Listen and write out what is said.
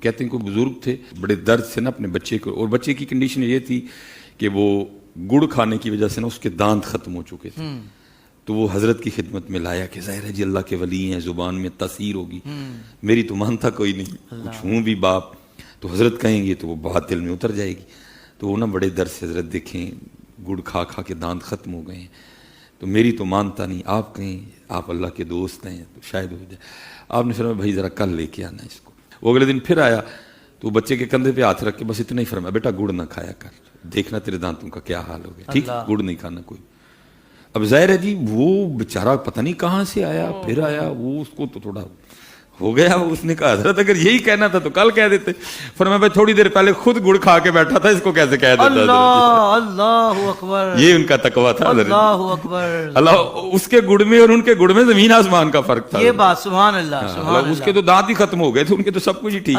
कहते हैं कोई बुजुर्ग थे, बड़े दर्द से ना अपने बच्चे को, और बच्चे की कंडीशन ये थी कि वो गुड़ खाने की वजह से ना उसके दांत खत्म हो चुके थे। तो वो हजरत की खिदमत में लाया कि ज़ाहिर है जी अल्लाह के वली हैं, जुबान में तासीर होगी। मेरी तो मानता कोई नहीं, कुछ हूँ भी बाप, तो हजरत कहेंगे तो वो बात दिल में उतर जाएगी। तो वो ना बड़े दर्द से हजरत देखें गुड़ खा खा के दांत खत्म हो गए हैं, तो मेरी तो मानता नहीं, आप कहें आप अल्लाह के दोस्त हैं तो शायद हो जाए। आपने फरमाया भाई ज़रा कल लेके आना इसको। वो अगले दिन फिर आया तो बच्चे के कंधे पे हाथ रख के बस इतना ही फरमाया, बेटा गुड़ ना खाया कर, देखना तेरे दांतों का क्या हाल हो गया, ठीक, गुड़ नहीं खाना कोई। अब जाहिर है जी वो बेचारा पता नहीं कहाँ से आया, फिर आया, वो उसको तो थोड़ा हो गया। उसने कहा हजरत अगर यही कहना था तो कल कह देते। फरमाया भाई थोड़ी देर पहले खुद गुड़ खा के बैठा था, इसको कैसे कह देता। अल्लाह अकबर, ये उनका तकवा था। अल्लाह अकबर, अल्लाह, उसके गुड़ में और उनके गुड़ में जमीन आसमान का फर्क था। ये बात सुभान अल्लाह, सुभान अल्लाह। उसके तो दांत ही खत्म हो गए थे, उनके तो सब कुछ ही ठीक